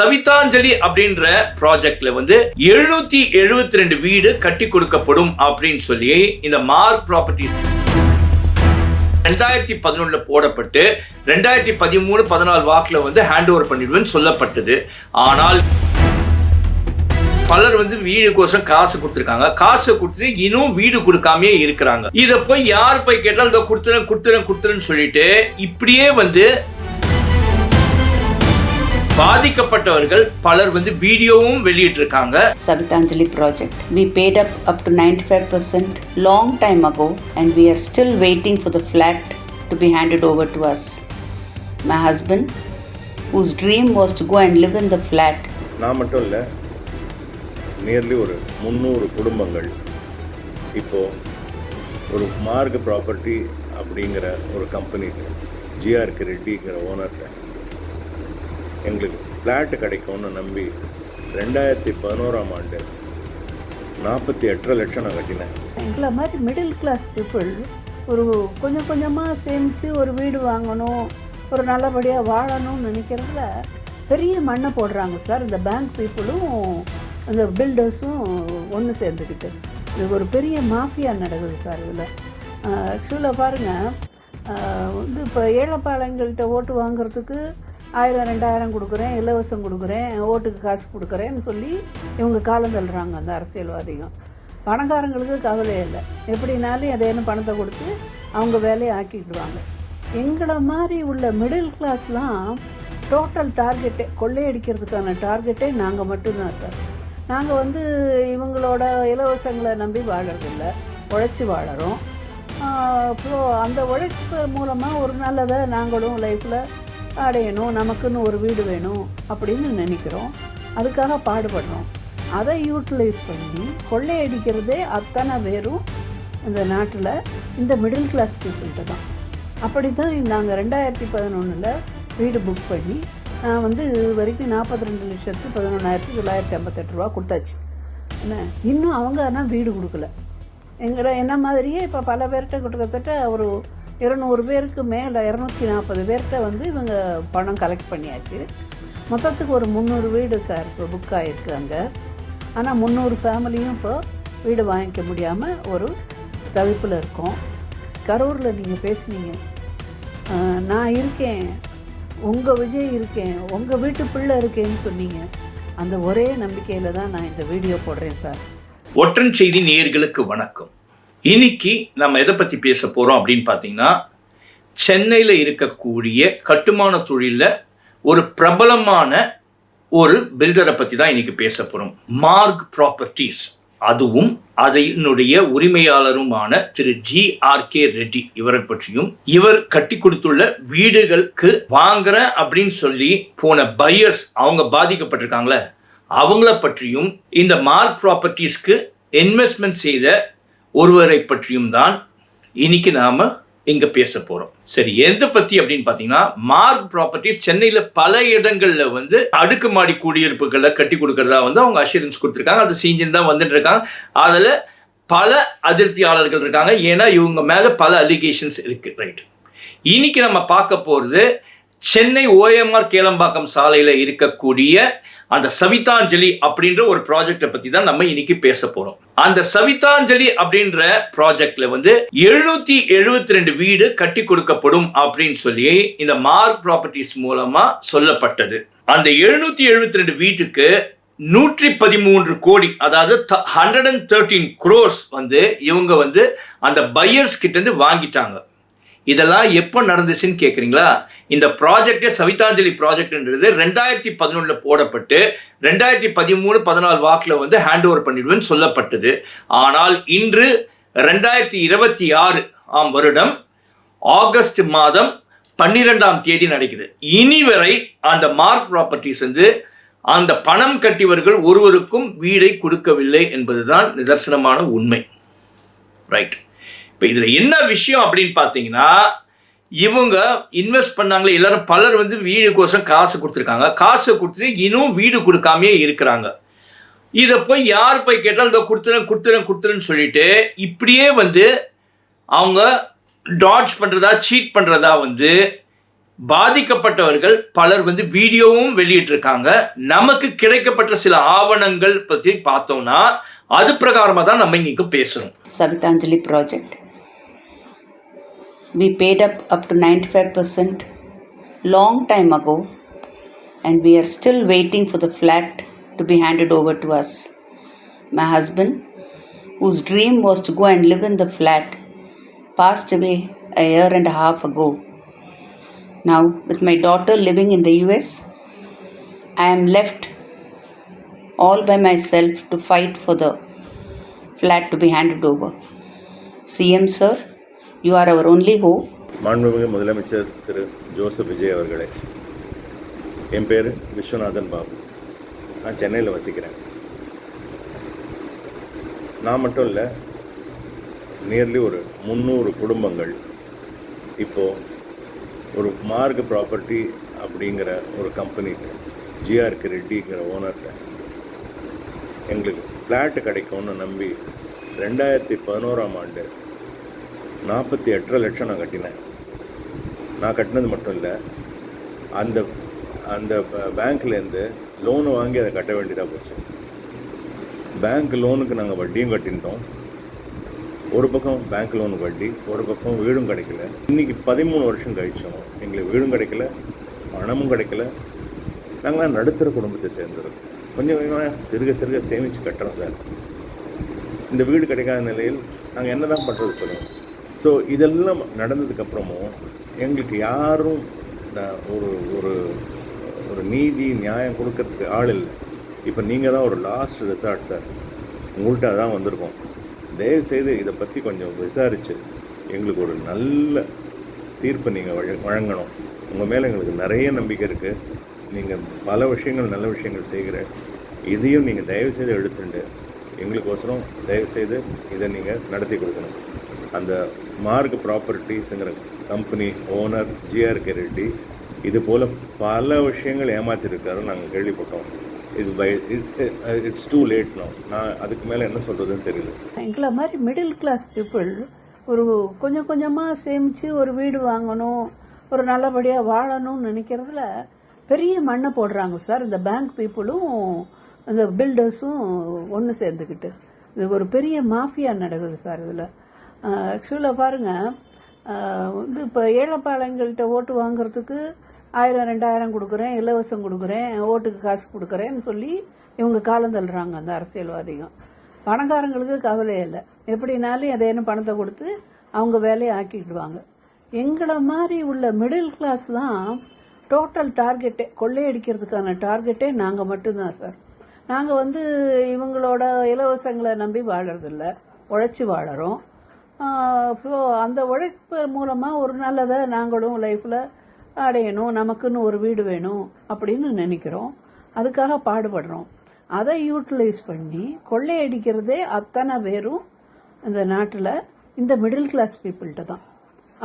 சவிதாஞ்சலி அப்படின்ற ப்ராஜெக்ட்ல 772 வீடு கட்டி கொடுக்கப்படும் அப்படின்னு சொல்லி இந்த மார்க் ப்ராப்பர்ட்டிஸ் 2011 போடப்பட்டு 2013-14 வாக்குல ஹேண்ட் ஓவர் பண்ணிடுவேன்னு சொல்லப்பட்டது. ஆனால் பலர் வீடு கோசம் காசு கொடுத்துருக்காங்க. காசு கொடுத்துட்டு இன்னும் வீடு கொடுக்காமே இருக்கிறாங்க. இதை போய் யார் போய் கேட்டாலும் இதோ கொடுத்துறேன்னு சொல்லிட்டு இப்படியே பாதிக்கப்பட்டவர்கள் பலர் வீடியோவும் வெளியிட்டிருக்காங்க. Savithanjali project. We paid up to 95% long time ago and we are still waiting for the flat to be handed over to us. My husband, whose dream was to go and live in the flat. நான் மட்டும் இல்லை, nearly ஒரு 300 குடும்பங்கள் இப்போது ஒரு mark property அப்படிங்கிற ஒரு கம்பெனிக்கு ஜிஆர்கே ரெட்டிங்கிற ஓனர்கிட்ட எங்களுக்கு ஃப்ளாட்டு கிடைக்கும்னு நம்பி 2011ஆம் ஆண்டு 48 லட்சம் நான் கட்டினேன். எங்களை மாதிரி மிடில் கிளாஸ் பீப்புள் ஒரு கொஞ்சம் கொஞ்சமாக சேமித்து ஒரு வீடு வாங்கணும், ஒரு நல்லபடியாக வாழணும்னு நினைக்கிறதுல பெரிய மண்ணை போடுறாங்க சார். இந்த பேங்க் பீப்புளும் அந்த பில்டர்ஸும் ஒன்று சேர்ந்துக்கிட்டு இது ஒரு பெரிய மாஃபியா நடக்குது சார். இதில் ஆக்சுவலாக பாருங்கள், இப்போ ஏழைப்பாளையங்கள்கிட்ட ஓட்டு வாங்குறதுக்கு 1000-2000 கொடுக்குறேன், இலவசம் கொடுக்குறேன், ஓட்டுக்கு காசு கொடுக்குறேன்னு சொல்லி இவங்க காலம் தள்ளுறாங்க அந்த அரசியல்வாதிகள். பணக்காரங்களுக்கு கவலை இல்லை, எப்படினாலும் என்ன பணத்தை கொடுத்து அவங்க வேலையை ஆக்கிடுவாங்க. எங்களை மாதிரி உள்ள மிடில் கிளாஸ்லாம் டோட்டல் டார்கெட்டே கொள்ளையடிக்கிறதுக்கான டார்கெட்டே நாங்கள் மட்டும்தான் சார். நாங்கள் இவங்களோட இலவசங்களை நம்பி வாழறதில்லை, உழைச்சி வாழறோம். அப்புறம் அந்த உழைப்பு மூலமாக ஒரு நல்லதை நாங்களும் லைஃப்பில் அடையணும், நமக்குன்னு ஒரு வீடு வேணும் அப்படின்னு நினைக்கிறோம், அதுக்காக பாடுபடுறோம். அதை யூட்டிலைஸ் பண்ணி கொள்ளையடிக்கிறதே அத்தனை பேரும் இந்த நாட்டில் இந்த மிடில் கிளாஸ் பீப்புள்கிட்ட தான். அப்படி தான் நாங்கள் 2011 வீடு புக் பண்ணி நான் இது வரைக்கும் 42,11,958 ரூபா கொடுத்தாச்சு. என்ன இன்னும் அவங்க ஆனால் வீடு கொடுக்கல. என்ன மாதிரியே இப்போ பல பேர்கிட்ட கிட்டத்தட்ட ஒரு 200 பேருக்கு மேலே 240 பேர்கிட்ட இவங்க பணம் கலெக்ட் பண்ணியாச்சு. மொத்தத்துக்கு ஒரு 300 வீடு சார் இப்போ புக் ஆகிருக்கு அங்கே. ஆனால் 300 ஃபேமிலியும் இப்போ வீடு வாங்கிக்க முடியாமல் ஒரு தவிப்பில் இருக்கோம். கரூரில் நீங்கள் பேசுனீங்க, நான் இருக்கேன், உங்கள் விஜய் இருக்கேன், உங்கள் வீட்டு பிள்ளை இருக்கேன்னு சொன்னீங்க. அந்த ஒரே நம்பிக்கையில் தான் நான் இந்த வீடியோ போடுறேன் சார். ஒற்றன் செய்தி நேயர்களுக்கு வணக்கம். இன்னைக்கு நம்ம எதை பற்றி பேச போகிறோம் அப்படின்னு பார்த்தீங்கன்னா, சென்னையில் இருக்கக்கூடிய கட்டுமான தொழிலில் ஒரு பிரபலமான ஒரு பில்டரை பற்றி தான் இன்னைக்கு பேச போகிறோம். மார்க் ப்ராப்பர்ட்டிஸ், அதுவும் அதனுடைய உரிமையாளருமான திரு ஜிஆர்கே ரெட்டி இவரை பற்றியும், இவர் கட்டி கொடுத்துள்ள வீடுகளுக்கு வாங்குறேன் அப்படின்னு சொல்லி போன பையர்ஸ் அவங்க பாதிக்கப்பட்டிருக்காங்களே அவங்கள பற்றியும், இந்த மார்க் ப்ராப்பர்ட்டிஸ்க்கு இன்வெஸ்ட்மெண்ட் செய்த ஒருவரை பற்றியும் தான் இன்னைக்கு நாம இங்க பேச போறோம். சரி, எதை பத்தி அப்படின்னு பாத்தீங்கன்னா, மார்க் ப்ராப்பர்ட்டிஸ் சென்னையில பல இடங்கள்ல அடுக்குமாடி குடியிருப்புகளை கட்டி கொடுக்கறதா அவங்க அஷூரன்ஸ் கொடுத்துருக்காங்க. அது செஞ்சுன்னு தான் வந்துட்டு இருக்காங்க. அதுல பல அதிருப்தியாளர்கள் இருக்காங்க. ஏன்னா இவங்க மேல பல அலிகேஷன்ஸ் இருக்கு. ரைட், இன்னைக்கு நம்ம பார்க்க போறது சென்னை OMR கேளம்பாக்கம் சாலையில் இருக்கக்கூடிய அந்த சவிதாஞ்சலி அப்படின்ற ஒரு ப்ராஜெக்டை பற்றி தான் நம்ம இன்னைக்கு பேச போகிறோம். அந்த சவிதாஞ்சலி அப்படின்ற ப்ராஜெக்ட்ல 772 வீடு கட்டி கொடுக்கப்படும் அப்படின்னு சொல்லி இந்த மார்க் ப்ராப்பர்ட்டிஸ் மூலமா சொல்லப்பட்டது. அந்த 772 வீட்டுக்கு 113 கோடி, அதாவது 113 crores இவங்க அந்த பையர்ஸ் கிட்ட இருந்து வாங்கிட்டாங்க. இதெல்லாம் எப்போ நடந்துச்சுன்னு கேட்குறீங்களா? இந்த ப்ராஜெக்டே சவிதாஞ்சலி ப்ராஜெக்ட்ன்றது 2011 போடப்பட்டு 2013-14 வாக்கில் ஹேண்ட் ஓவர் பண்ணிடுவேன்னு சொல்லப்பட்டது. ஆனால் இன்று 2026 வருடம் ஆகஸ்ட் மாதம் 12ஆம் தேதி நடக்குது. இனி வரை அந்த மார்க் ப்ராப்பர்ட்டிஸ் அந்த பணம் கட்டியவர்கள் ஒருவருக்கும் வீடை கொடுக்கவில்லை என்பதுதான் நிதர்சனமான உண்மை. ரைட், இப்போ இதில் என்ன விஷயம் அப்படின்னு பார்த்தீங்கன்னா, இவங்க இன்வெஸ்ட் பண்ணாங்களே எல்லாரும் பலர் வீடு கோசம் காசு கொடுத்துருக்காங்க. காசு கொடுத்துட்டு இன்னும் வீடு கொடுக்காமே இருக்கிறாங்க. இதை போய் யார் போய் கேட்டாலும் இதோ கொடுத்துறேன்னு சொல்லிட்டு இப்படியே அவங்க டாட்ஜ் பண்ணுறதா, சீட் பண்ணுறதா பாதிக்கப்பட்டவர்கள் பலர் வீடியோவும் வெளியிட்டிருக்காங்க. நமக்கு கிடைக்கப்பட்ட சில ஆவணங்கள் பற்றி பார்த்தோம்னா அது பிரகாரமாக தான் நம்ம இங்கே பேசுகிறோம். Savitanjali project. We paid up to 95% long time ago, and we are still waiting for the flat to be handed over to us. My husband, whose dream was to go and live in the flat, passed away a year and a half ago. Now, with my daughter living in the US, I am left all by myself to fight for the flat to be handed over. CM sir, you are our only hope. மாண்புமிகு முதலமைச்சர் திரு Joseph Vijay அவர்களே, என் பேர் விஸ்வநாதன் பாபு. நான் சென்னையில் வசிக்கிறேன். நான் மட்டும் இல்லை, nearly ஒரு 300 குடும்பங்கள் இப்போது ஒரு மார்க் ப்ராப்பர்ட்டி அப்படிங்கிற ஒரு கம்பெனிகிட்ட, ஜிஆர்கே ரெட்டிங்கிற ஓனர்கிட்ட எங்களுக்கு ஃப்ளாட்டு கிடைக்கும்னு நம்பி 2011ஆம் ஆண்டு 48.5 லட்சம் நான் கட்டினேன். நான் கட்டினது மட்டும் இல்லை, அந்த அந்த பேங்க்லேருந்து லோனு வாங்கி அதை கட்ட வேண்டியதாக போச்சு. பேங்க் லோனுக்கு நாங்கள் வட்டியும் கட்டிட்டோம். ஒரு பக்கம் பேங்க் லோனுக்கு வட்டி, ஒரு பக்கம் வீடும் கிடைக்கல. இன்றைக்கி 13 வருஷம் கழிச்சோம், எங்களுக்கு வீடும் கிடைக்கல, பணமும் கிடைக்கல. நாங்களாம் நடுத்தர குடும்பத்தை சேர்ந்துருக்கோம். கொஞ்சம் கொஞ்சமாக சிறுக சேமித்து கட்டுறோம் சார். இந்த வீடு கிடைக்காத நிலையில் நாங்கள் என்ன தான் பண்ணுறது சொல்லுவோம். ஸோ இதெல்லாம் நடந்ததுக்கப்புறமும் எங்களுக்கு யாரும் ஒரு ஒரு ஒரு நீதி நியாயம் கொடுக்கறதுக்கு ஆள் இல்லை. இப்போ நீங்கள் தான் ஒரு லாஸ்ட் ரிசார்ட் சார். உங்கள்கிட்ட அதான் வந்திருக்கோம். தயவுசெய்து இதை பற்றி கொஞ்சம் விசாரித்து எங்களுக்கு ஒரு நல்ல தீர்ப்பை நீங்கள் வழங்கணும். உங்கள் மேலே எங்களுக்கு நிறைய நம்பிக்கை இருக்குது. நீங்கள் பல விஷயங்கள் நல்ல விஷயங்கள் செய்கிற இதையும் நீங்கள் தயவுசெய்து எடுத்துட்டு எங்களுக்கோசரம் தயவுசெய்து இதை நீங்கள் நடத்தி கொடுக்கணும். அந்த மார்க் ப்ராப்பர்ட்டிஸுங்கிற கம்பெனி ஓனர் ஜிஆர்கே ரெட்டி இது போல் பல விஷயங்கள் ஏமாற்றிருக்காருன்னு நாங்கள் கேள்விப்பட்டோம். It's too late no. நான் அதுக்கு மேலே என்ன சொல்கிறதுன்னு தெரியல. எங்களை மாதிரி மிடில் கிளாஸ் பீப்புள் ஒரு கொஞ்சம் கொஞ்சமாக சேமித்து ஒரு வீடு வாங்கணும், ஒரு நல்லபடியாக வாழணும்னு நினைக்கிறதுல பெரிய மண்ணை போடுறாங்க சார். இந்த பேங்க் பீப்புளும் இந்த பில்டர்ஸும் ஒன்று சேர்ந்துக்கிட்டு இது ஒரு பெரிய மாஃபியா நடக்குது சார். இதில் ஆக்சுவலாக பாருங்கள், இப்போ ஏழைப்பாளையங்கள்கிட்ட ஓட்டு வாங்குறதுக்கு 1000-2000 கொடுக்குறேன், இலவசம் கொடுக்குறேன், ஓட்டுக்கு காசு கொடுக்குறேன்னு சொல்லி இவங்க காலம் தள்ளுறாங்க அந்த அரசியல்வாதிகள். பணக்காரங்களுக்கு கவலை இல்லை, எப்படினாலும் எதையான பணத்தை கொடுத்து அவங்க வேலையை ஆக்கிடுவாங்க. எங்களை மாதிரி உள்ள மிடில் கிளாஸ் தான் டோட்டல் டார்கெட்டே, கொள்ளையடிக்கிறதுக்கான டார்கெட்டே நாங்கள் மட்டும்தான் சார். நாங்கள் இவங்களோட இலவசங்களை நம்பி வாழறதில்ல, உழைச்சி வாழறோம். ஸோ அந்த உழைப்பு மூலமாக ஒரு நல்லதை நாங்களும் லைஃப்பில் அடையணும், நமக்குன்னு ஒரு வீடு வேணும் அப்படின்னு நினைக்கிறோம். அதுக்காக பாடுபடுறோம். அதை யூட்டிலைஸ் பண்ணி கொள்ளையடிக்கிறதே அத்தனை பேரும் இந்த நாட்டில் இந்த மிடில் கிளாஸ் பீப்புள்கிட்ட தான்.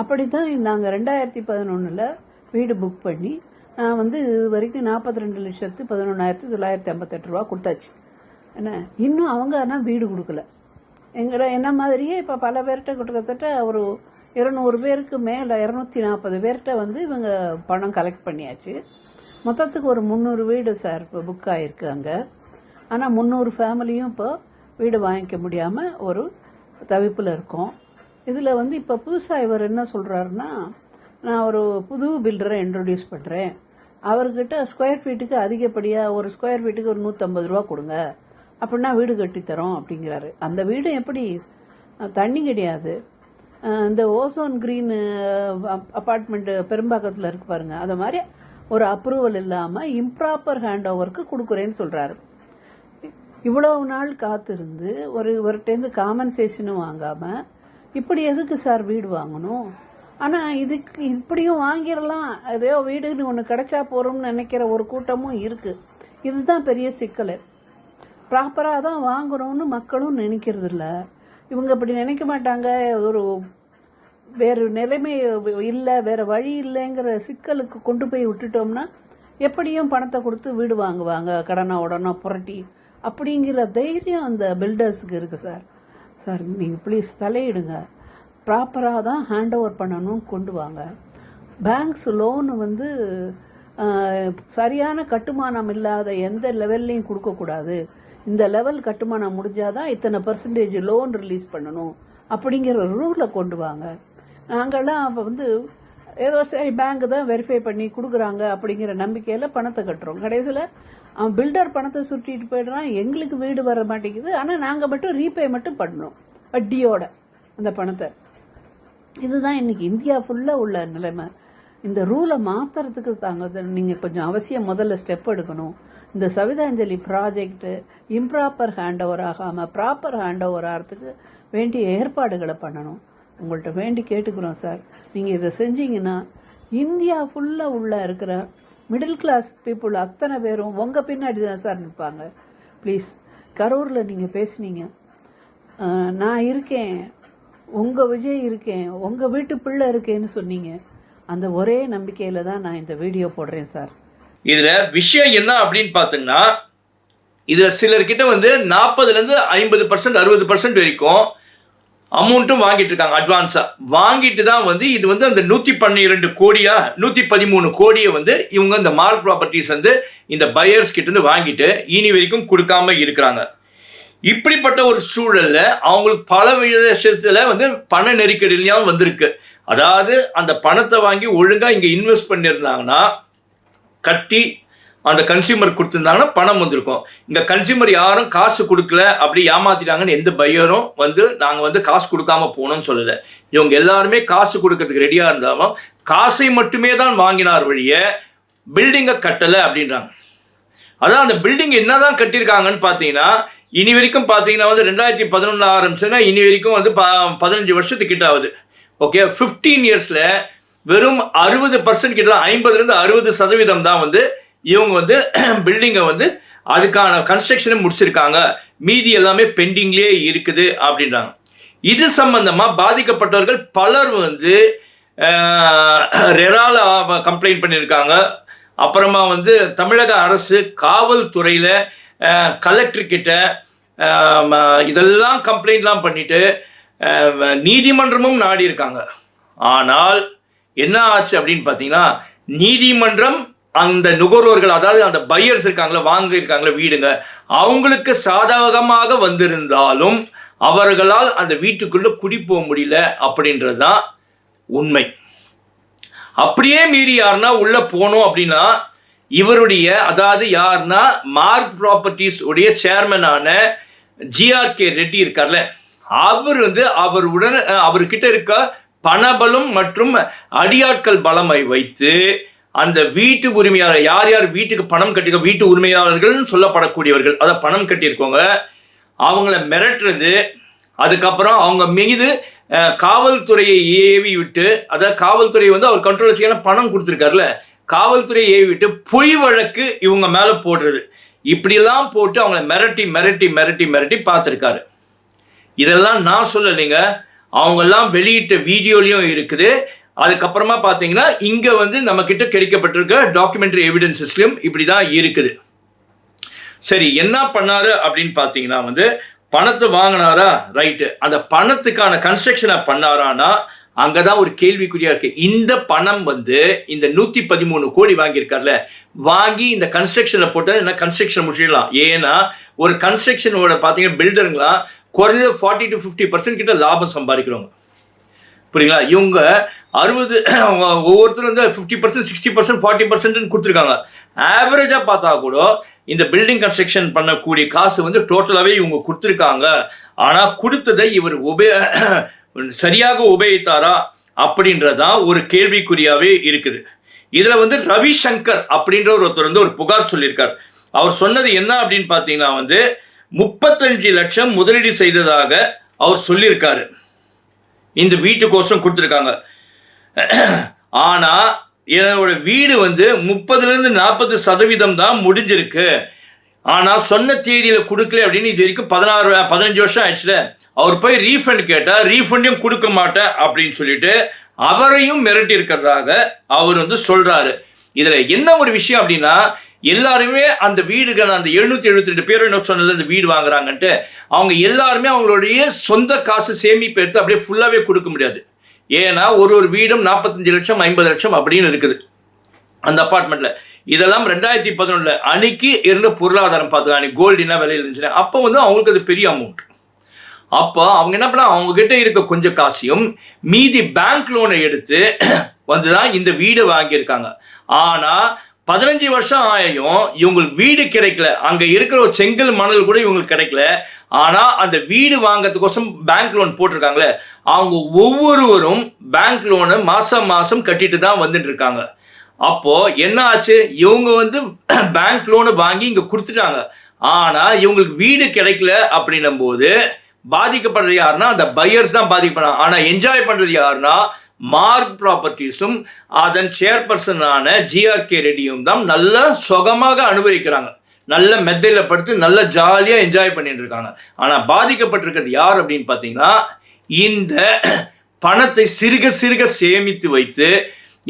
அப்படி தான் நாங்கள் 2011 வீடு புக் பண்ணி நான் இது வரைக்கும் 42,11,958 ரூபா கொடுத்தாச்சு. என்ன இன்னும் அவங்க ஆனால் வீடு கொடுக்கல. என்ன மாதிரியே இப்போ பல பேர்கிட்ட கிட்டத்தட்ட ஒரு 200 பேருக்கு மேலே 240 பேர்கிட்ட இவங்க பணம் கலெக்ட் பண்ணியாச்சு. மொத்தத்துக்கு ஒரு 300 வீடு சார் இப்போ புக் ஆகிருக்கு அங்கே. ஆனால் 300 ஃபேமிலியும் இப்போ வீடு வாங்கிக்க முடியாமல் ஒரு தவிப்பில் இருக்கோம். இதில் இப்போ புதுசாக இவர் என்ன சொல்கிறாருன்னா, நான் ஒரு புது பில்டரை இன்ட்ரடியூஸ் பண்ணுறேன், அவர்கிட்ட ஸ்கொயர் ஃபீட்டுக்கு அதிகப்படியாக ஒரு ஸ்கொயர் ஃபீட்டுக்கு ஒரு 150 ரூபா கொடுங்க, அப்படின்னா வீடு கட்டித்தரோம் அப்படிங்கிறாரு. அந்த வீடு எப்படி, தண்ணி கிடையாது. இந்த ஓசோன் கிரீன் அப்பார்ட்மெண்ட் பெரும்பாக்கத்தில் இருக்கு பாருங்க, அது மாதிரி ஒரு அப்ரூவல் இல்லாமல் இம்ப்ராப்பர் ஹேண்ட் ஓவருக்கு கொடுக்குறேன்னு சொல்கிறாரு. இவ்வளவு நாள் காத்திருந்து ஒருட்டேருந்து காம்பன்சேஷனும் வாங்காமல் இப்படி எதுக்கு சார் வீடு வாங்கணும்? ஆனால் இதுக்கு இப்படியும் வாங்கிடலாம், ஏதோ வீடுன்னு ஒன்று கிடைச்சா போகிறோம்னு நினைக்கிற ஒரு கூட்டமும் இருக்குது. இதுதான் பெரிய சிக்கல். ப்ராப்பராக தான் வாங்குறோம்னு மக்களும் நினைக்கிறது இல்லை. இவங்க அப்படி நினைக்க மாட்டாங்க. ஒரு வேறு நிலைமை இல்லை, வேறு வழி இல்லைங்கிற சிக்கலுக்கு கொண்டு போய் விட்டுட்டோம்னா எப்படியும் பணத்தை கொடுத்து வீடு வாங்குவாங்க, கடனை உடனே புரட்டி. அப்படிங்கிற தைரியம் அந்த பில்டர்ஸுக்கு இருக்குது சார். சார் நீங்கள் ப்ளீஸ் தலையிடுங்க, ப்ராப்பராக தான் ஹேண்ட் ஓவர் பண்ணணும், கொண்டு வாங்க. பேங்க்ஸ் லோனு வந்து சரியான கட்டுமானம் இல்லாத எந்த லெவல்லையும் கொடுக்கக்கூடாது. இந்த லெவல் கட்டுமானம் முடிஞ்சாதான் இத்தனை பர்சன்டேஜ் லோன் ரிலீஸ் பண்ணணும் அப்படிங்கிற ரூலை கொண்டு வாங்க. நாங்கள்லாம் அப்போ வந்து ஏதோ சரி பேங்க் தான் வெரிஃபை பண்ணி கொடுக்குறாங்க அப்படிங்கிற நம்பிக்கையில் பணத்தை கட்டுறோம். கடைசியில் அவன் பில்டர் பணத்தை சுட்டிட்டு போயிடுறான், எங்களுக்கு வீடு வர மாட்டேங்குது. ஆனால் நாங்கள் மட்டும் ரீபே மட்டும் பண்ணணும் வட்டியோட அந்த பணத்தை. இதுதான் இன்னைக்கு இந்தியா ஃபுல்லாக உள்ள நிலைமை. இந்த ரூலை மாற்றுறதுக்கு தாங்க நீங்கள் கொஞ்சம் அவசியம் முதல்ல ஸ்டெப் எடுக்கணும். இந்த சவிதாஞ்சலி ப்ராஜெக்ட்டு இம்ப்ராப்பர் ஹேண்ட் ஓவர் ஆகாமல் ப்ராப்பர் ஹேண்ட் ஓவர் ஆகிறதுக்கு வேண்டிய ஏற்பாடுகளை பண்ணணும். உங்கள்கிட்ட வேண்டி கேட்டுக்கிறோம் சார். நீங்கள் இதை செஞ்சீங்கன்னா இந்தியா ஃபுல்லாக உள்ள இருக்கிற மிடில் கிளாஸ் பீப்புள் அத்தனை பேரும் உங்கள் பின்னாடி தான் சார் நிற்பாங்க. ப்ளீஸ், கரூரில் நீங்கள் பேசுனீங்க, நான் இருக்கேன், உங்கள் விஜய் இருக்கேன், உங்கள் வீட்டு பிள்ளை இருக்கேன்னு சொன்னீங்க. அந்த ஒரே நம்பிக்கையில் தான் நான் இந்த வீடியோ போடுறேன் சார். இதில் விஷயம் என்ன அப்படின்னு பார்த்தீங்கன்னா, இதில் சிலர்கிட்ட வந்து 40% 50% 60% வரைக்கும் அமௌண்ட்டும் வாங்கிட்டு இருக்காங்க. அட்வான்ஸாக வாங்கிட்டு தான் வந்து இது வந்து அந்த 112 கோடியா 113 கோடியை வந்து இவங்க இந்த மார்க் ப்ராப்பர்ட்டிஸ் வந்து இந்த பையர்ஸ் கிட்ட இருந்து வாங்கிட்டு இனி வரைக்கும் கொடுக்காம இருக்கிறாங்க. இப்படிப்பட்ட ஒரு சூழலில் அவங்களுக்கு பல விஷயத்தில் வந்து பண நெருக்கடியிலையும் வந்திருக்கு. அதாவது அந்த பணத்தை வாங்கி ஒழுங்காக இங்கே இன்வெஸ்ட் பண்ணியிருந்தாங்கன்னா, கட்டி அந்த கன்சியூமர் கொடுத்துருந்தாங்கன்னா பணம் வந்திருக்கும். இங்கே கன்சியூமர் யாரும் காசு கொடுக்கல, அப்படி ஏமாத்திட்டாங்கன்னு எந்த பையரும் வந்து நாங்கள் வந்து காசு கொடுக்காம போனோம்னு சொல்லலை. இவங்க எல்லாருமே காசு கொடுக்கறதுக்கு ரெடியாக இருந்தாலும் காசை மட்டுமே தான் வாங்கினார் வழிய பில்டிங்கை கட்டலை அப்படின்றாங்க. அதான் அந்த பில்டிங் என்ன தான் கட்டியிருக்காங்கன்னு பார்த்தீங்கன்னா, இனி வரைக்கும் பார்த்தீங்கன்னா வந்து 2011 ஆரம்பிச்சுன்னா இனி வரைக்கும் வந்து 15 வருஷத்துக்கிட்ட ஆகுது. ஓகே, 15 இயர்ஸில் வெறும் 60% கிட்ட தான், 50% 60% தான் வந்து இவங்க வந்து பில்டிங்கை வந்து அதுக்கான கன்ஸ்ட்ரக்ஷனை முடிச்சிருக்காங்க. மீதி எல்லாமே பெண்டிங்லேயே இருக்குது அப்படின்றாங்க. இது சம்பந்தமாக பாதிக்கப்பட்டவர்கள் பலர் வந்து ரெரால கம்ப்ளைண்ட் பண்ணியிருக்காங்க. அப்புறமா வந்து தமிழக அரசு காவல்துறையில் கலெக்டர்கிட்ட இதெல்லாம் கம்ப்ளைண்ட்லாம் பண்ணிட்டு நீதிமன்றமும் நாடி இருக்காங்க. ஆனால் என்ன ஆச்சு அப்படின்னு பார்த்தீங்கன்னா, நீதிமன்றம் அந்த நுகர்வோர்கள், அதாவது அந்த பையர்ஸ் இருக்காங்களா, வாங்கியிருக்காங்களா வீடுங்க, அவங்களுக்கு சாதகமாக வந்திருந்தாலும் அவர்களால் அந்த வீட்டுக்குள்ளே குடி போக முடியல அப்படின்றது தான் உண்மை. அப்படியே மீறி யாருன்னா உள்ளே போனோம் அப்படின்னா, இவருடைய அதாவது யாருன்னா மார்க் ப்ராப்பர்ட்டிஸ் உடைய சேர்மனான ஜிஆர்கே ரெட்டி இருக்கார்ல, அவர் வந்து அவர்கிட்ட இருக்க பணபலம் மற்றும் அடியாட்கள் பலமை வைத்து அந்த வீட்டு உரிமையாளர், யார் யார் வீட்டுக்கு பணம் கட்டிக்க வீட்டு உரிமையாளர்கள் சொல்லப்படக்கூடியவர்கள், அதை பணம் கட்டியிருக்கோங்க, அவங்கள மிரட்டுறது, அதுக்கப்புறம் அவங்க மீது காவல்துறையை ஏவி விட்டு, அதாவது காவல்துறை வந்து அவர் கண்ட்ரோல் வச்சுக்கலாம் பணம் கொடுத்துருக்காருல, காவல்துறையை ஏவி விட்டு பொய் வழக்கு இவங்க மேலே போடுறது, இப்படியெல்லாம் போட்டு அவங்கள மிரட்டி மிரட்டி மிரட்டி மிரட்டி பார்த்துருக்காரு. இதெல்லாம் நான் சொல்லலைங்க, அவங்கெல்லாம் வெளியிட்ட வீடியோலையும் இருக்குது. அதுக்கப்புறமா பார்த்தீங்கன்னா இங்கே வந்து நம்மக்கிட்ட கிடைக்கப்பட்டிருக்க டாக்குமெண்ட்ரி எவிடன்சஸ்லையும் இப்படி தான் இருக்குது. சரி, என்ன பண்ணாரு அப்படின்னு பார்த்தீங்கன்னா வந்து பணத்தை வாங்கினாரா, ரைட்டு, அந்த பணத்துக்கான கன்ஸ்ட்ரக்ஷனை பண்ணாரானா அங்கே தான் ஒரு கேள்விக்குறியாக இருக்குது. இந்த பணம் வந்து இந்த 113 கோடி வாங்கியிருக்காருல, வாங்கி இந்த கன்ஸ்ட்ரக்ஷனில் போட்டால் என்ன கன்ஸ்ட்ரக்ஷன் முடிச்சிடலாம். ஏன்னா ஒரு கன்ஸ்ட்ரக்ஷனோட பார்த்தீங்கன்னா பில்டருங்களாம் குறைஞ்சது 40 to 50% கிட்ட லாபம் சம்பாதிக்கிறவங்க, புரியுங்களா? இவங்க 60 ஒவ்வொருத்தரும் வந்து 50%, 60%, 40% கொடுத்துருக்காங்க. ஆவரேஜாக பார்த்தா கூட இந்த பில்டிங் கன்ஸ்ட்ரக்ஷன் பண்ணக்கூடிய காசு வந்து டோட்டலாகவே இவங்க கொடுத்துருக்காங்க. ஆனால் கொடுத்ததை இவர் சரியாக உபயோகித்தாரா அப்படின்றதான் ஒரு கேள்விக்குறியாகவே இருக்குது. இதில் வந்து ரவிசங்கர் அப்படின்ற ஒருத்தர் வந்து ஒரு புகார் சொல்லியிருக்கார். அவர் சொன்னது என்ன அப்படின்னு பார்த்தீங்கன்னா வந்து 35 லட்சம் முதலீடு செய்ததாக அவர் சொல்லியிருக்காரு. இந்த வீட்டுக்கோசம் கொடுத்துருக்காங்க. ஆனால் என்னோட வீடு வந்து 30% 40% தான் முடிஞ்சிருக்கு. ஆனால் சொன்ன தேதியில் கொடுக்கல அப்படின்னு இது வரைக்கும் 15 வருஷம் ஆயிடுச்சுல. அவர் போய் ரீஃபண்ட் கேட்டால் ரீஃபண்டையும் கொடுக்க மாட்டேன் அப்படின்னு சொல்லிட்டு அவரையும் மிரட்டி இருக்கிறதாக அவர் வந்து சொல்கிறாரு. இதில் என்ன ஒரு விஷயம் அப்படின்னா, எல்லாருமே அந்த வீடுகள் அந்த 772 பேர் என்ன சொன்னது அந்த வீடு வாங்குறாங்கன்ட்டு அவங்க எல்லாருமே அவங்களுடைய சொந்த காசு சேமிப்பு எடுத்து அப்படியே ஃபுல்லாகவே கொடுக்க முடியாது. ஏன்னா ஒரு வீடும் 45 லட்சம் 50 லட்சம் அப்படின்னு இருக்குது அந்த அப்பார்ட்மெண்ட்டில். இதெல்லாம் 2011 அன்னைக்கு இருந்த பொருளாதாரம் பார்த்துக்கலாம். அன்றைக்கி கோல்டு என்ன விலையில் இருந்துச்சுன்னா அப்போ வந்து அவங்களுக்கு அது பெரிய அமௌண்ட். அப்போ அவங்க என்ன பண்ணால் அவங்கக்கிட்ட இருக்க கொஞ்சம் காசையும் மீதி பேங்க் லோனை எடுத்து வந்து தான் இந்த வீடு வாங்கியிருக்காங்க. ஆனால் 15 வருஷம் ஆயும் இவங்களுக்கு வீடு கிடைக்கல. அங்கே இருக்கிற ஒரு செங்கல் மணல் கூட இவங்களுக்கு கிடைக்கல. ஆனால் அந்த வீடு வாங்கிறதுக்கோசம் பேங்க் லோன் போட்டிருக்காங்களே, அவங்க ஒவ்வொருவரும் பேங்க் லோனை மாதம் கட்டிட்டு தான் வந்துட்டு இருக்காங்க. அப்போது என்ன ஆச்சு, இவங்க வந்து பேங்க் லோனை வாங்கி இங்கே கொடுத்துட்டாங்க. ஆனால் இவங்களுக்கு வீடு கிடைக்கல அப்படின்னும் போது பாதிக்கப்படுறது யாருன்னா அந்த பையர்ஸ் தான் பாதிக்கப்படுறாங்க. ஆனால் என்ஜாய் பண்ணுறது யாருன்னா மார்க் ப்ராப்பர்ட்டிஸும் அதன் சேர்பர்சனான ஜிஆர்கே ரெட்டியும் தான் நல்லா சுகமாக அனுபவிக்கிறாங்க. நல்ல மெத்தையில் படுத்து நல்ல ஜாலியாக என்ஜாய் பண்ணிட்டு இருக்காங்க. ஆனால் பாதிக்கப்பட்டிருக்கிறது யார் அப்படின்னு பார்த்தீங்கன்னா இந்த பணத்தை சிறுக சிறுக சேமித்து வைத்து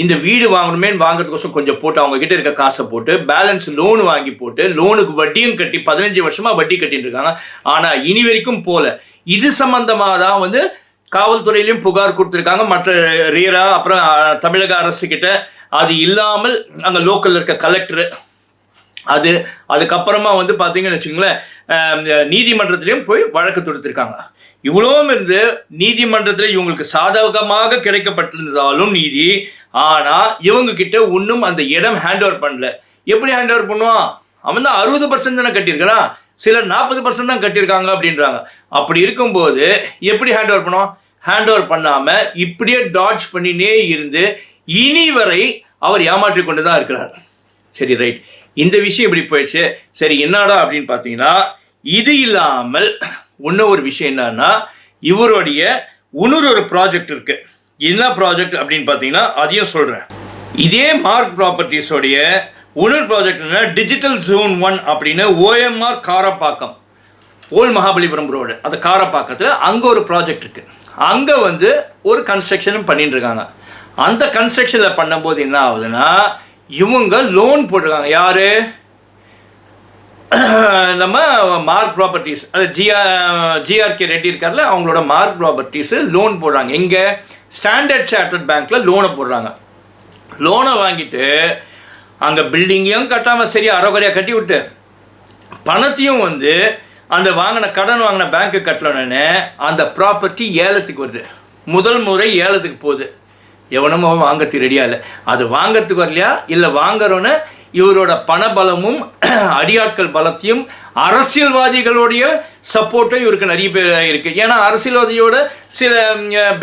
இந்த வீடு வாங்கணுமே வாங்குறதுக்கோசம் கொஞ்சம் போட்டு அவங்க கிட்ட இருக்க காசை போட்டு பேலன்ஸ் லோன் வாங்கி போட்டு லோனுக்கு வட்டியும் கட்டி 15 வருஷமாக வட்டி கட்டிட்டு இருக்காங்க. ஆனால் இனி வரைக்கும் போல. இது சம்பந்தமாக தான் வந்து காவல்துறையிலையும் புகார் கொடுத்துருக்காங்க. மற்ற ரீரா அப்புறம் தமிழக அரசு கிட்ட. அது இல்லாமல் அங்கே லோக்கலில் இருக்க கலெக்டரு அதுக்கப்புறமா வந்து பார்த்தீங்கன்னு வச்சுங்களேன் நீதிமன்றத்திலையும் போய் வழக்கு தொடுத்திருக்காங்க. இவ்வளவும் இருந்து நீதிமன்றத்தில் இவங்களுக்கு சாதகமாக கிடைக்கப்பட்டிருந்தாலும் நீதி, ஆனால் இவங்க கிட்ட இன்னும் அந்த இடம் ஹேண்ட் ஓவர் பண்ணல. எப்படி ஹேண்ட் ஓவர் பண்ணுவான்? அவன் தான் 60% தானே கட்டியிருக்கிறான், சிலர் 40% தான் கட்டியிருக்காங்க அப்படின்றாங்க. அப்படி இருக்கும்போது எப்படி ஹேண்ட் ஓவர் பண்ணுவான்? ஹேண்ட் ஓவர் பண்ணாமல் இப்படியே டாட்ஜ் பண்ணினே இருந்து இனி வரை அவர் ஏமாற்றி கொண்டு தான் இருக்கிறார். சரி, ரைட், இந்த விஷயம் இப்படி போயிடுச்சு. சரி, என்னடா அப்படின்னு பார்த்தீங்கன்னா இது இல்லாமல் இன்னும் ஒரு விஷயம் என்னன்னா இவருடைய இன்னொரு ப்ராஜெக்ட் இருக்கு. என்ன ப்ராஜெக்ட் அப்படின்னு பார்த்தீங்கன்னா அதையும் சொல்கிறேன். இதே மார்க் ப்ராப்பர்ட்டிஸோடைய இன்னொரு ப்ராஜெக்ட் என்ன, டிஜிட்டல் ஜோன் 1 அப்படின்னு OMR Karapakkam, old Mahabalipuram road, அந்த காரப்பாக்கத்தில் அங்கே ஒரு ப்ராஜெக்ட் இருக்குது. அங்கே வந்து ஒரு கன்ஸ்ட்ரக்ஷனும் பண்ணிட்டு இருக்காங்க. அந்த கன்ஸ்ட்ரக்ஷனில் பண்ணும்போது என்ன ஆகுதுன்னா இவங்க லோன் போட்டிருக்காங்க. யார்? நம்ம மார்க் ப்ராப்பர்ட்டிஸ், அது ஜிஆர்கே ரெட்டி இருக்கார்ல, அவங்களோட மார்க் ப்ராப்பர்ட்டிஸு லோன் போடுறாங்க. எங்கே? ஸ்டாண்டர்ட் சார்ட்டர்ட் பேங்க்கில் லோனை போடுறாங்க. லோனை வாங்கிட்டு அங்கே பில்டிங்கையும் கட்டாமல் சரி அரைகுறையாக கட்டி விட்டு பணத்தையும் வந்து அந்த கடன் வாங்கின பேங்க்கு கட்டலன்னு அந்த ப்ராப்பர்ட்டி ஏலத்துக்கு வருது. முதல் முறை ஏலத்துக்கு போகுது. எவனும் வாங்கிறதுக்கு ரெடியாக இல்லை. அது வாங்கிறதுக்கு வரலையா இல்லை வாங்குறோன்னு இவரோட பணபலமும் அடியாட்கள் பலத்தையும் அரசியல்வாதிகளுடைய சப்போர்ட்டும் இவருக்கு நிறைய பேர் இருக்குது. ஏன்னா அரசியல்வாதியோட சில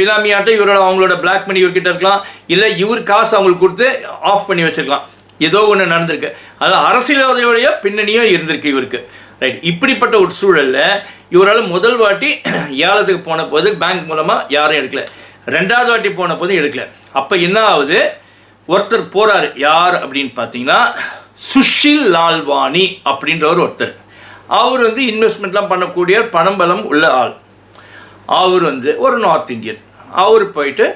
பினாமியாட்டம் இவரோட அவங்களோட பிளாக் மணி இவர்கிட்ட இருக்கலாம், இல்லை இவர் காசு அவங்களுக்கு கொடுத்து ஆஃப் பண்ணி வச்சுருக்கலாம். ஏதோ ஒன்று நடந்திருக்கு. அதாவது அரசியல்வாதியோடைய பின்னணியும் இருந்திருக்கு இவருக்கு. ரைட், இப்படிப்பட்ட ஒரு சூழலில் இவரால் முதல் வாட்டி ஏலத்துக்கு போன போது பேங்க் மூலமாக யாரும் எடுக்கல, ரெண்டாவது வாட்டி போன போதும் எடுக்கல. அப்போ என்ன ஆகுது, ஒருத்தர் போகிறார். யார் அப்படின்னு பார்த்தீங்கன்னா சுஷில் லால்வானி அப்படின்றவர் ஒருத்தர். அவர் வந்து இன்வெஸ்ட்மெண்ட்லாம் பண்ணக்கூடிய பணம்பலம் உள்ள ஆள். அவர் வந்து ஒரு நார்த் இந்தியன். அவர் போயிட்டு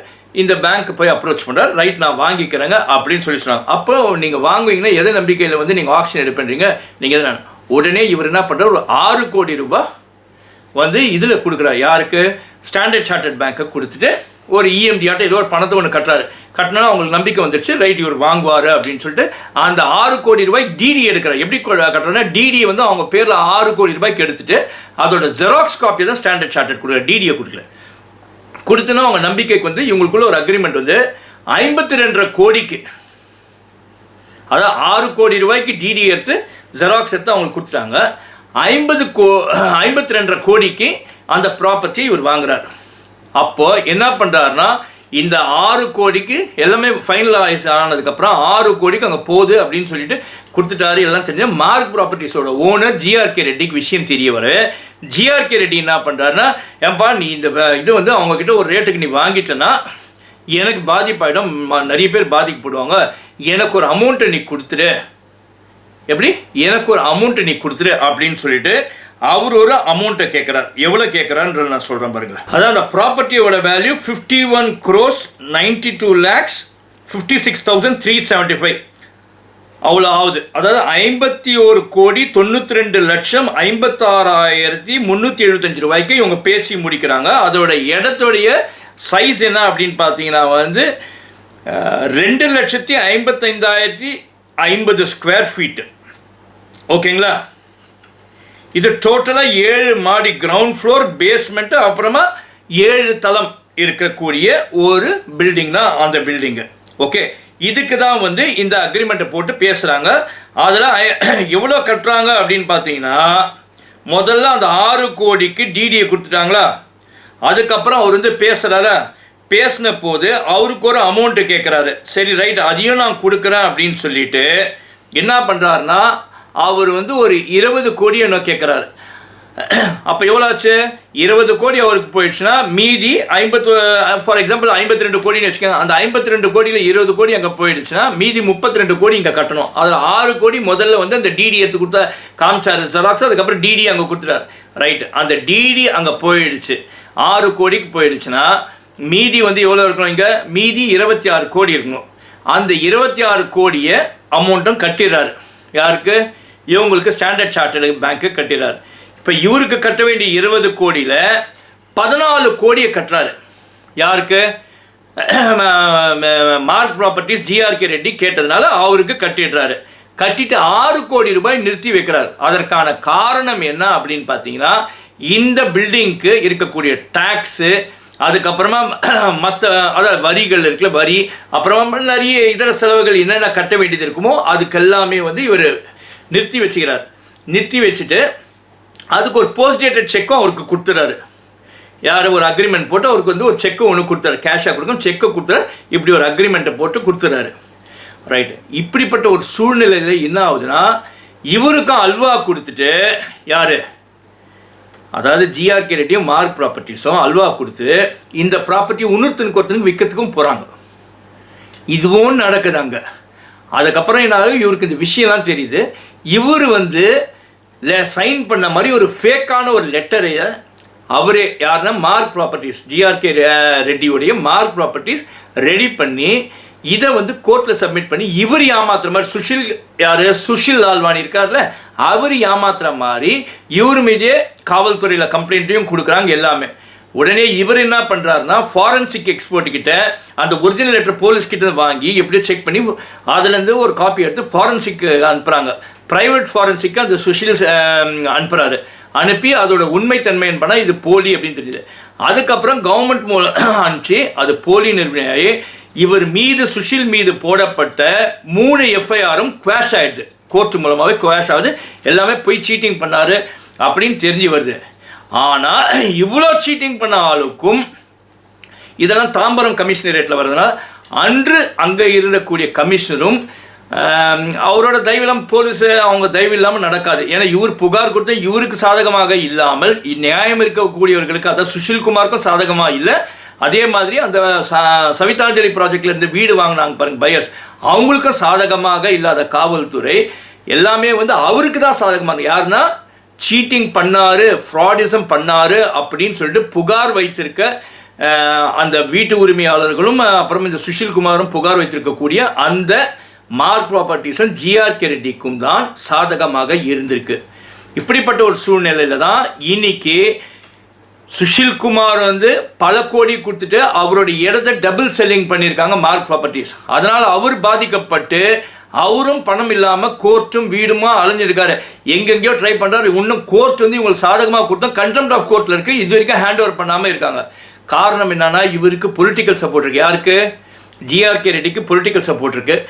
இந்த பேங்க்கு போய் அப்ரோச் பண்ணுறார். ரைட், நான் வாங்கிக்கிறேங்க அப்படின்னு சொல்லி சொன்னாங்க. அப்போ நீங்கள் வாங்குவீங்கன்னா எதை நம்பிக்கையில் வந்து நீங்கள் ஆக்ஷன் எடுப்பீங்க நீங்கள் எதை? உடனே இவர் என்ன பண்ணுறார், ஒரு 6 கோடி ரூபாய் வந்து இதில் கொடுக்குறாரு. யாருக்கு? ஸ்டாண்டர்ட் சார்ட்டர்ட் பேங்க்கை கொடுத்துட்டு ஒரு EMD ஆட்ட ஏதோ ஒரு பணத்தை ஒன்று கட்டுறாரு. கட்டினா அவங்களுக்கு நம்பிக்கை வந்துடுச்சு, ரைட் இவர் வாங்குவார் அப்படின்னு சொல்லிட்டு அந்த 6 கோடி ரூபாய் டிடி எடுக்கிறார். எப்படி கட்டுறதுனா டிடியை வந்து அவங்க பேரில் 6 கோடி ரூபாய்க்கு எடுத்துட்டு அதோட ஜெராக்ஸ் காப்பி தான் ஸ்டாண்டர்ட் சார்ட்டர்ட் கொடுக்குற, டிடியை கொடுக்கல. கொடுத்துனா அவங்க நம்பிக்கைக்கு வந்து இவங்களுக்குள்ள ஒரு அக்ரிமெண்ட் வந்து 52.5 கோடிக்கு, அதாவது 6 கோடி ரூபாய்க்கு டிடி எடுத்து ஜெராக்ஸ் எடுத்து அவங்களுக்கு கொடுத்துட்டாங்க. 52.5 கோடிக்கு அந்த ப்ராப்பர்ட்டி இவர் வாங்குறார். அப்போ என்ன பண்ணுறாருன்னா இந்த 6 கோடிக்கு எல்லாமே ஃபைனலைஸ் ஆனதுக்கப்புறம் 6 கோடிக்கு அங்கே போகுது அப்படின்னு சொல்லிட்டு கொடுத்துட்டாரு. எல்லாம் தெரிஞ்ச மார்க் ப்ராப்பர்ட்டிஸோட ஓனர் ஜிஆர்கே ரெட்டிக்கு விஷயம் தெரிய வர ஜிஆர்கே ரெட்டி என்ன பண்ணுறாருன்னா, ஏன்பா நீ இந்த இது வந்து அவங்கக்கிட்ட ஒரு ரேட்டுக்கு நீ வாங்கிட்டேன்னா எனக்கு பாதிப்பாயிடும், நிறைய பேர் பாதிக்கப்படுவாங்க, எனக்கு ஒரு அமௌண்ட்டை நீ கொடுத்துரு. எப்படி? எனக்கு ஒரு அமௌண்ட்டை நீ கொடுத்துரு அப்படின்னு சொல்லிட்டு அவர் ஒரு அமௌண்ட்டை கேட்குறார். எவ்வளோ கேட்குறான்ற நான் சொல்கிறேன் பாருங்க. அதாவது அந்த ப்ராப்பர்ட்டியோட வேல்யூ 51,56,375 அவ்வளோ ஆகுது. அதாவது 51,92,56,375 ரூபாய்க்கு இவங்க பேசி முடிக்கிறாங்க. அதோட இடத்துடைய சைஸ் என்ன அப்படின்னு பார்த்தீங்கன்னா வந்து 2,55,050 ஸ்கொயர் ஃபீட்டு. ஓகேங்களா? இது டோட்டலாக 7 மாடி, கிரவுண்ட் ஃப்ளோர், பேஸ்மெண்ட்டு, அப்புறமா 7 தளம் இருக்கக்கூடிய ஒரு பில்டிங் தான் அந்த பில்டிங்கு. ஓகே, இதுக்கு தான் வந்து இந்த அக்ரிமெண்ட்டை போட்டு பேசுகிறாங்க. அதில் எவ்வளோ கட்டுறாங்க அப்படின்னு பார்த்தீங்கன்னா, முதல்ல அந்த 6 கோடிக்கு டிடியை கொடுத்துட்டாங்களா, அதுக்கப்புறம் அவர் வந்து பேசின போது அவருக்கு ஒரு அமௌண்ட்டு கேட்குறாரு. சரி ரைட், அதையும் நான் கொடுக்குறேன் அப்படின்னு சொல்லிட்டு என்ன பண்ணுறாருன்னா, அவர் வந்து ஒரு 20 கோடி என்ன கேட்குறாரு. அப்போ எவ்வளோ ஆச்சு? 20 கோடி அவருக்கு போயிடுச்சுன்னா மீதி 50, ஃபார் எக்ஸாம்பிள் 52 கோடின்னு வச்சுக்கோங்க. அந்த 52 கோடியில் 20 கோடி அங்கே போயிடுச்சுன்னா மீதி 32 கோடி இங்கே கட்டணும். அதில் 6 கோடி முதல்ல வந்து அந்த டிடி எடுத்து கொடுத்தா காமிச்சாரு ஜெராக்ஸ், அதுக்கப்புறம் டிடி அங்கே கொடுத்துட்டாரு. ரைட்டு, அந்த டிடி அங்கே போயிடுச்சு, 6 கோடிக்கு போயிடுச்சுன்னா மீதி வந்து எவ்வளோ இருக்கணும்? இங்கே மீதி 26 கோடி இருக்கணும். அந்த 26 கோடியை அமௌண்ட்டும் கட்டிடுறாரு. யாருக்கு? இவங்களுக்கு ஸ்டாண்டர்ட் சார்ட்டர்டு பேங்க்கு கட்டிடுறாரு. இப்போ இவருக்கு கட்ட வேண்டிய 20 கோடியில் 14 கோடியை கட்டுறாரு. யாருக்கு? மார்க் ப்ராப்பர்ட்டிஸ் ஜிஆர்கே ரெட்டி கேட்டதுனால அவருக்கு கட்டிடுறாரு. கட்டிட்டு 6 கோடி ரூபாய் நிறுத்தி வைக்கிறார். அதற்கான காரணம் என்ன அப்படின்னு பார்த்தீங்கன்னா, இந்த பில்டிங்க்கு இருக்கக்கூடிய டேக்ஸு, அதுக்கப்புறமா மற்ற அதாவது வரிகள் இருக்குல்ல, வரி, அப்புறமா நிறைய இதர செலவுகள் என்னென்ன கட்ட வேண்டியது இருக்குமோ அதுக்கெல்லாமே வந்து இவர் நிறுத்தி வச்சுக்கிறார். நிறுத்தி வச்சுட்டு அதுக்கு ஒரு போஸ்ட் டேட்டட் செக்கும் அவருக்கு கொடுத்துறாரு. யார்? ஒரு அக்ரிமெண்ட் போட்டு அவருக்கு வந்து ஒரு செக்கு ஒன்று கொடுத்தாரு, கேஷாக கொடுக்கும் செக்கை கொடுத்துறாரு. இப்படி ஒரு அக்ரிமெண்ட்டை போட்டு கொடுத்துறாரு. ரைட்டு, இப்படிப்பட்ட ஒரு சூழ்நிலையில் என்ன ஆகுதுன்னா, இவருக்கும் அல்வா கொடுத்துட்டு யார், அதாவது ஜிஆர்கே ரெட்டியும் மார்க் ப்ராப்பர்ட்டிஸும் அல்வா கொடுத்து இந்த ப்ராப்பர்ட்டி ஒருத்தனுக்கு விற்கிறதுக்கும் போகிறாங்க. இதுவும் நடக்குது அங்கே. அதுக்கப்புறம் என்ன ஆகுது, இவருக்கு இந்த விஷயம்லாம் தெரியுது. இவர் வந்து சைன் பண்ண மாதிரி ஒரு ஃபேக்கான ஒரு லெட்டரை அவரே, யாருன்னா மார்க் ப்ராப்பர்ட்டிஸ், ஜிஆர்கே ரெட்டியோடைய மார்க் ப்ராப்பர்ட்டிஸ் ரெடி பண்ணி இதை வந்து கோர்ட்டில் சப்மிட் பண்ணி இவர் ஏமாத்துற மாதிரி, சுஷில் லால்வானி இருக்கார்ல, அவர் ஏமாத்துற மாதிரி இவர் மீதே காவல்துறையில் கம்ப்ளைண்ட்டையும் கொடுக்குறாங்க எல்லாமே. உடனே இவர் என்ன பண்ணுறாருன்னா, ஃபாரன்சிக் எக்ஸ்பர்ட் கிட்ட அந்த ஒரிஜினல் லெட்டர் போலீஸ் கிட்ட வாங்கி எப்படியோ செக் பண்ணி அதுலேருந்து ஒரு காப்பி எடுத்து ஃபாரன்சிக் அனுப்புகிறாங்க. ப்ரைவேட் ஃபாரன்சிக்கு அந்த சுஷில் அனுப்புகிறாரு. அனுப்பி அதோட உண்மைத்தன்மைன்னு பண்ணால் இது போலி அப்படின்னு தெரியுது. அதுக்கப்புறம் கவர்மெண்ட் மூலம் அனுப்பிச்சு அது போலி நிர்ணயாகி இவர் மீது, சுஷில் மீது போடப்பட்ட 3 எஃப்ஐஆரும் குவாஷ் ஆகிடுது. கோர்ட்டு மூலமாகவே குவாஷ் ஆகுது. எல்லாமே போய் சீட்டிங் பண்ணார் அப்படின்னு தெரிஞ்சு வருது. ஆனால் இவ்வளோ சீட்டிங் பண்ண ஆளுக்கும் இதெல்லாம் தாம்பரம் கமிஷனரேட்டில் வருதுன்னா, அன்று அங்கே இருந்தக்கூடிய கமிஷனரும் அவரோட தயவு இல்லாமல், போலீஸு அவங்க தயவு இல்லாமல் நடக்காது. ஏன்னா இவர் புகார் கொடுத்து இவருக்கு சாதகமாக இல்லாமல் நியாயம் இருக்கக்கூடியவர்களுக்கு, அதாவது சுஷில்குமாருக்கும் சாதகமாக இல்லை. அதே மாதிரி அந்த சவிதாஞ்சலி ப்ராஜெக்டில் இருந்து வீடு வாங்கினாங்க பாருங்க பையர்ஸ், அவங்களுக்கும் சாதகமாக இல்லாத காவல்துறை எல்லாமே வந்து அவருக்கு தான் சாதகமாக. யாருன்னா சீட்டிங் பண்ணாரு, ஃப்ராடிசம் பண்ணாரு அப்படின்னு சொல்லிட்டு புகார் வைத்திருக்க அந்த வீட்டு உரிமையாளர்களும் அப்புறம் இந்த சுஷில்குமாரும் புகார் வைத்திருக்கக்கூடிய அந்த மார்க் ப்ராப்பர்ட்டிஸும் ஜிஆர்கே ரெட்டிக்கும் தான் சாதகமாக இருந்திருக்கு. இப்படிப்பட்ட ஒரு சூழ்நிலையில் தான் இன்னைக்கு சுஷில்குமார் வந்து பல கோடி கொடுத்துட்டு அவருடைய இடத்தை டபுள் செல்லிங் பண்ணியிருக்காங்க மார்க் ப்ராப்பர்ட்டிஸ். அதனால் அவர் பாதிக்கப்பட்டு அவரும் பணம் இல்லாமல் கோர்ட்டும் வீடுமா அலைஞ்சிருக்காரு. எங்கெங்கேயோ ட்ரை பண்ணுறாரு. இன்னும் கோர்ட் வந்து இவங்களுக்கு சாதகமாக கொடுத்தா கண்டெம்ட் ஆஃப் கோர்ட்டில் இருக்குது. இது வரைக்கும் ஹேண்ட் ஓவர் பண்ணாமல் இருக்காங்க. காரணம் என்னன்னா, இவருக்கு பொலிட்டிக்கல் சப்போர்ட் இருக்குது. யாருக்கு? ஜிஆர்கே ரெட்டிக்கு பொலிட்டிக்கல் சப்போர்ட் இருக்குது.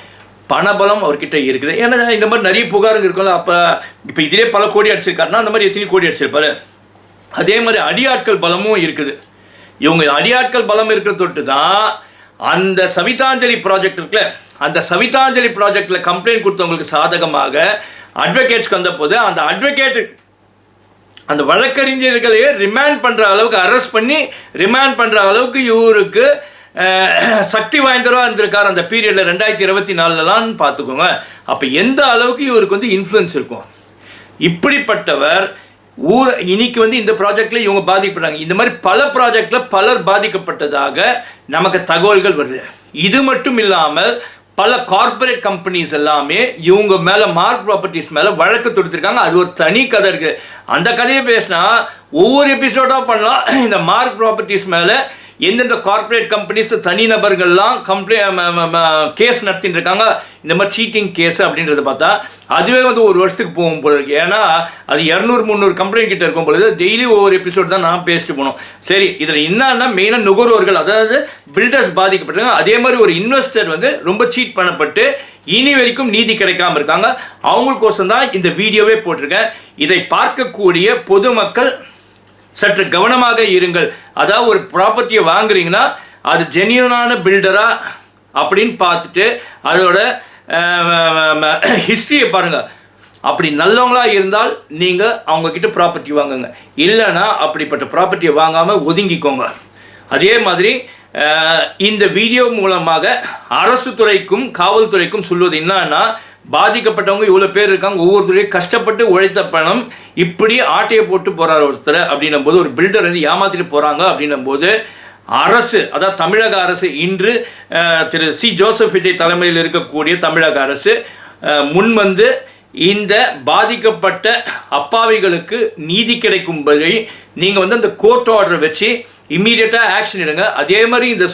பணபலம் அவர்கிட்ட இருக்குது. ஏன்னா இந்த மாதிரி நிறைய புகாருங்க இருக்கும்ல. அப்போ இப்போ இதிலே பல கோடி அடிச்சிருக்காருன்னா அந்த மாதிரி எத்தனை கோடி அடிச்சிருப்பாரு. அதே மாதிரி அடியாட்கள் பலமும் இருக்குது. இவங்க அடியாட்கள் பலம் இருக்கிற தொட்டு தான் அந்த சவிதாஞ்சலி ப்ராஜெக்ட் இருக்குல்ல, அந்த சவிதாஞ்சலி ப்ராஜெக்டில் கம்ப்ளைண்ட் கொடுத்தவங்களுக்கு சாதகமாக அட்வொகேட்ஸ்க்கு வந்த போது அந்த அட்வொகேட் அந்த வழக்கறிஞர்களையே ரிமாண்ட் பண்ணுற அளவுக்கு, அரெஸ்ட் பண்ணி ரிமாண்ட் பண்ணுற அளவுக்கு இவருக்கு சக்தி வாய்ந்தவராக இருந்திருக்கார் அந்த பீரியடில் 2024 பார்த்துக்கோங்க. அப்போ எந்த அளவுக்கு இவருக்கு வந்து இன்ஃப்ளூயன்ஸ் இருக்கும். இப்படிப்பட்டவர் இன்னைக்கு வந்து இந்த ப்ராஜெக்டில் இவங்க பாதிக்கப்படுறாங்க. இந்த மாதிரி பல ப்ராஜெக்டில் பலர் பாதிக்கப்பட்டதாக நமக்கு தகவல்கள் வருது. இது மட்டும் இல்லாமல் பல கார்பரேட் கம்பெனிஸ் எல்லாமே இவங்க மேலே, மார்க் ப்ராப்பர்ட்டிஸ் மேலே வழக்கு தொடுத்திருக்காங்க. அது ஒரு தனி கதை இருக்குது. அந்த கதையை பேசினா ஒவ்வொரு எபிசோடாக பண்ணலாம். இந்த மார்க் ப்ராப்பர்ட்டிஸ் மேலே எந்தெந்த கார்ப்பரேட் கம்பெனிஸ் தனிநபர்கள்லாம் கேஸ் நடத்திட்டு இருக்காங்க இந்த மாதிரி சீட்டிங் கேஸ் அப்படின்றத பார்த்தா அதுவே வந்து ஒரு வருஷத்துக்கு போகும் போல இருக்கு. ஏன்னா அது 200-300 கம்பெனி கிட்ட இருக்கும் பொழுது டெய்லி ஒவ்வொரு எபிசோட் தான் நான் பேசிட்டு போனோம். சரி, இதில் என்னன்னா மெயினாக நுகர்வோர்கள், அதாவது பில்டர்ஸ் பாதிக்கப்பட்டிருக்காங்க. அதே மாதிரி ஒரு இன்வெஸ்டர் வந்து ரொம்ப சீட் பண்ணப்பட்டு இனி வரைக்கும் நீதி கிடைக்காம இருக்காங்க. அவங்களுக்கோசம் தான் இந்த வீடியோவே போட்டிருக்கேன். இதை பார்க்கக்கூடிய பொதுமக்கள் சற்று கவனமாக இருங்கள். அதாவது ஒரு ப்ராப்பர்ட்டியை வாங்குறீங்கன்னா அது ஜென்யூனான பில்டரா அப்படின்னு பார்த்துட்டு அதோட ஹிஸ்ட்ரியை பாருங்கள். அப்படி நல்லவங்களா இருந்தால் நீங்கள் அவங்கக்கிட்ட ப்ராப்பர்ட்டி வாங்குங்க, இல்லைன்னா அப்படிப்பட்ட ப்ராப்பர்ட்டியை வாங்காமல் ஒதுங்கிக்கோங்க. அதே மாதிரி இந்த வீடியோ மூலமாக அரசு துறைக்கும் காவல்துறைக்கும் சொல்வது என்னன்னா, பாதிக்கப்பட்டவங்க இவ்வளோ பேர் இருக்காங்க, ஒவ்வொருத்தரையும் கஷ்டப்பட்டு உழைத்த பணம் இப்படி ஆட்டையை போட்டு போகிறார் ஒருத்தர் அப்படின்னும் போது, ஒரு பில்டர் வந்து ஏமாற்றிட்டு போகிறாங்க அப்படின்னும் போது அரசு, அதாவது தமிழக அரசு இன்று திரு சி ஜோசப் விஜய் தலைமையில் இருக்கக்கூடிய தமிழக அரசு முன்வந்து இந்த பாதிக்கப்பட்ட அப்பாவிகளுக்கு நீதி கிடைக்கும்படி நீங்கள் வந்து அந்த கோர்ட் ஆர்டர் வச்சு இம்மீடியட்டாக ஆக்ஷன் எடுங்க. அதே மாதிரி இந்த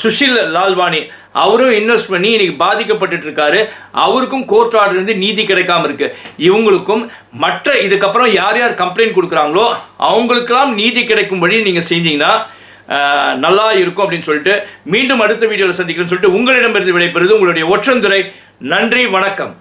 சுஷில் லால்வானி அவரும் இன்வெஸ்ட் பண்ணி இன்னைக்கு பாதிக்கப்பட்டு இருக்காரு. அவருக்கும் கோர்ட் ஆர்டர் இருந்து நீதி கிடைக்காம இருக்கு. இவங்களுக்கும் மற்ற இதுக்கப்புறம் யார் யார் கம்ப்ளைண்ட் கொடுக்குறாங்களோ அவங்களுக்கெல்லாம் நீதி கிடைக்கும்படி நீங்கள் செஞ்சீங்கன்னா நல்லா இருக்கும் அப்படின்னு சொல்லிட்டு மீண்டும் அடுத்த வீடியோவில் சந்திக்கிறேன்னு சொல்லிட்டு உங்களிடமிருந்து விடைபெறுவது உங்களுடைய ஒற்றந்துரை. நன்றி, வணக்கம்.